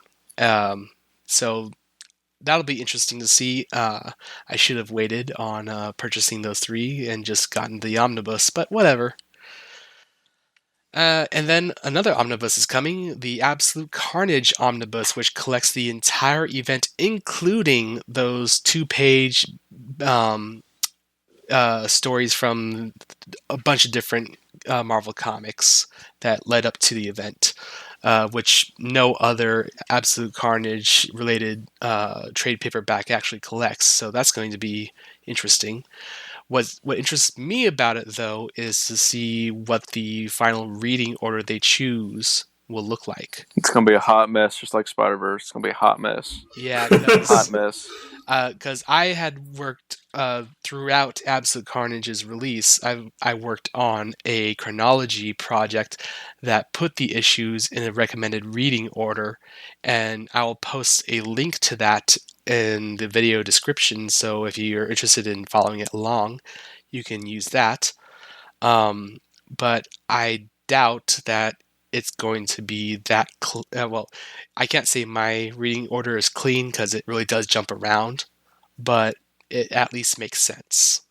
So that'll be interesting to see. I should have waited on purchasing those 3 and just gotten the omnibus, but whatever. And then another omnibus is coming, the Absolute Carnage omnibus, which collects the entire event, including those 2-page stories from a bunch of different Marvel comics that led up to the event. which no other Absolute Carnage related trade paperback actually collects. So that's going to be interesting. What interests me about it, though, is to see what the final reading order they choose will look like. It's going to be a hot mess, just like Spider-Verse. It's going to be a hot mess. Yeah, hot mess. Because I had worked throughout Absolute Carnage's release. I worked on a chronology project that put the issues in a recommended reading order, and I will post a link to that in the video description. So if you're interested in following it along, you can use that. But I doubt that it's going to be that well, I can't say my reading order is clean because it really does jump around, but it at least makes sense.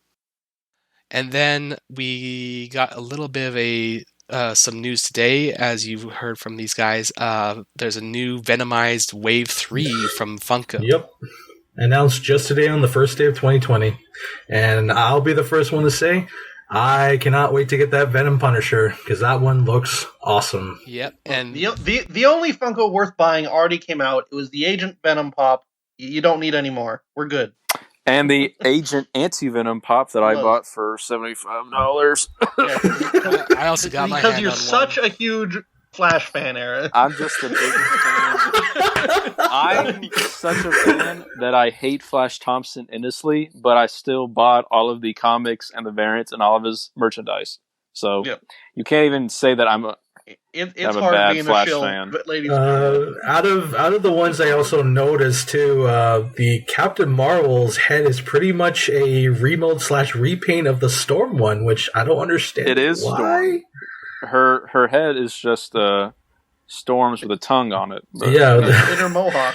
And then we got a little bit of some news today, as you've heard from these guys. There's a new Venomized Wave 3 from Funko. Yep. Announced just today on the first day of 2020. And I'll be the first one to say, I cannot wait to get that Venom Punisher, because that one looks awesome. Yep. And the only Funko worth buying already came out. It was the Agent Venom Pop. You don't need any more. We're good. And the Agent Anti-Venom Pop that I bought for $75. Yeah, I also got my because hand you're on such one. a huge Flash fan, Aaron. I'm just a big fan. I'm such a fan that I hate Flash Thompson endlessly, but I still bought all of the comics and the variants and all of his merchandise. So you can't even say that I'm a It's a hard bad being Flash a shill, fan. but ladies. Out of the ones I also noticed too, the Captain Marvel's head is pretty much a remold / repaint of the Storm one, which I don't understand. It is why. Storm. Her head is just Storms with a tongue on it. But, yeah, in her mohawk.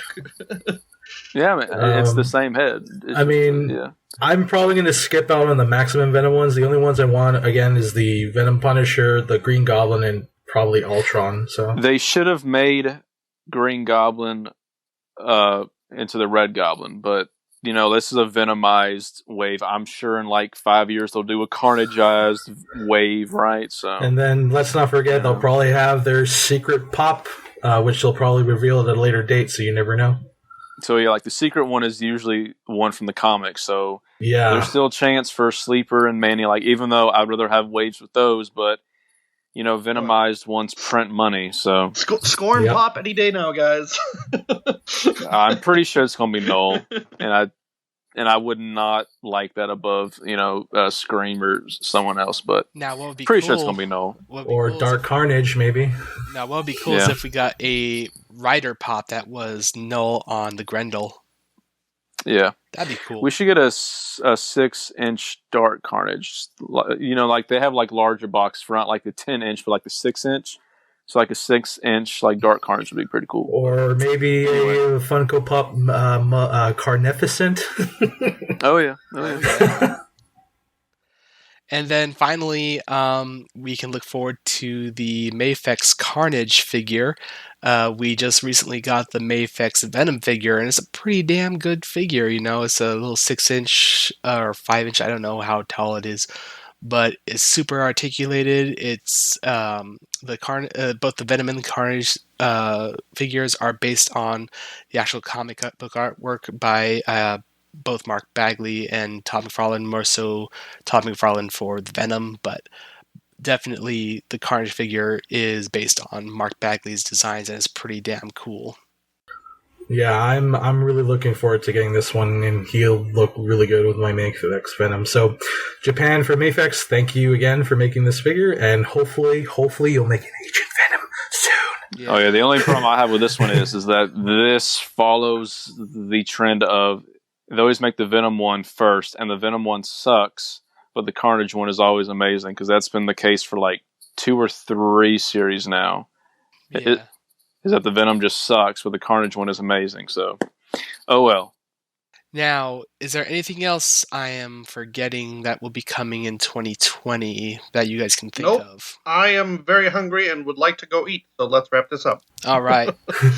Yeah, man, it's the same head. I'm probably going to skip out on the Maximum Venom ones. The only ones I want, again, is the Venom Punisher, the Green Goblin, and probably Ultron. So they should have made Green Goblin into the Red Goblin, but this is a Venomized wave. I'm sure in like 5 years they'll do a Carnageized wave, right? So, and then let's not forget they'll probably have their secret pop, which they'll probably reveal at a later date. So you never know. So yeah, like the secret one is usually the one from the comics. So there's still a chance for Sleeper and Manny. Like even though I'd rather have waves with those, but Venomized ones print money. So score and pop any day now, guys. I'm pretty sure it's gonna be null, and I would not like that above Scream or someone else. But now what would be pretty cool, sure it's gonna be null or cool Dark Carnage maybe. Now what would be cool is if we got a Rider pop that was null on the Grendel. Yeah, that'd be cool. We should get a 6-inch Dark Carnage. Like they have like larger box front, like the 10-inch, but like the 6-inch. So like a 6-inch like Dark Carnage would be pretty cool. Or maybe a Funko Pop Carnificent. Oh yeah. And then finally, we can look forward to the Mafex Carnage figure. We just recently got the Mafex Venom figure, and it's a pretty damn good figure. It's a little 6-inch or 5-inch. I don't know how tall it is, but it's super articulated. It's both the Venom and the Carnage figures are based on the actual comic book artwork by both Mark Bagley and Todd McFarlane, more so Todd McFarlane for the Venom, but definitely the Carnage figure is based on Mark Bagley's designs, and it's pretty damn cool. Yeah, I'm really looking forward to getting this one, and he'll look really good with my Mafex Venom. So, Japan for Mafex, thank you again for making this figure, and hopefully you'll make an Agent Venom soon. Yeah. Oh yeah, the only problem I have with this one is that this follows the trend of they always make the Venom one first, and the Venom one sucks, but the Carnage one is always amazing, because that's been the case for like 2 or 3 series now. Yeah. Is that the Venom just sucks, but the Carnage one is amazing. So, oh well. Now, is there anything else I am forgetting that will be coming in 2020 that you guys can think of? I am very hungry and would like to go eat, so let's wrap this up. All right.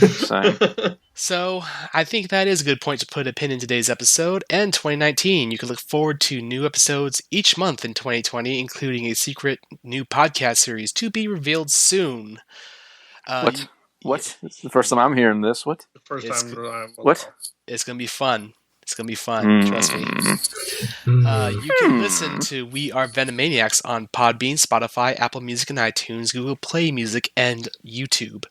Same. So, I think that is a good point to put a pin in today's episode. And 2019, you can look forward to new episodes each month in 2020, including a secret new podcast series to be revealed soon. What? What? It's the first time I'm hearing this. What? The first time. What? It's going to be fun. It's going to be fun. Trust me. You can listen to We Are Venomaniacs on Podbean, Spotify, Apple Music and iTunes, Google Play Music, and YouTube.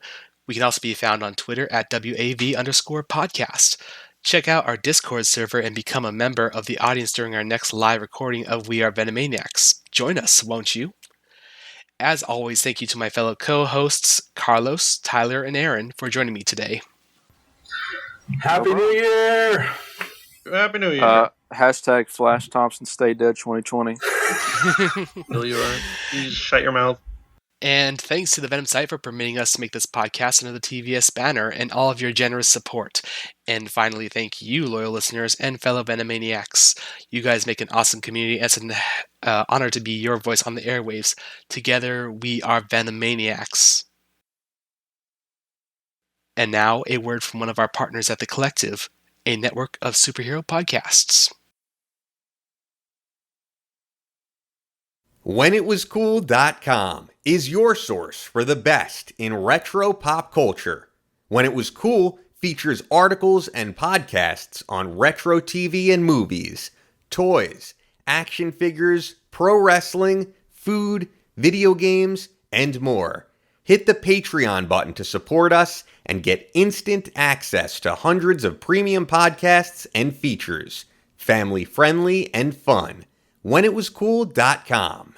We can also be found on Twitter at WAV_podcast. Check out our Discord server and become a member of the audience during our next live recording of We Are Venomaniacs. Join us, won't you? As always, thank you to my fellow co-hosts, Carlos, Tyler, and Aaron, for joining me today. Happy New Year! Happy New Year. Hashtag Flash Thompson Stay Dead 2020. You just shut your mouth. And thanks to the Venom site for permitting us to make this podcast under the TVS banner and all of your generous support. And finally, thank you, loyal listeners and fellow Venomaniacs. You guys make an awesome community. It's an honor to be your voice on the airwaves. Together, we are Venomaniacs. And now, a word from one of our partners at The Collective, a network of superhero podcasts. WhenItWasCool.com is your source for the best in retro pop culture. When It Was Cool features articles and podcasts on retro TV and movies, toys, action figures, pro wrestling, food, video games, and more. Hit the Patreon button to support us and get instant access to hundreds of premium podcasts and features. Family friendly and fun. WhenItWasCool.com.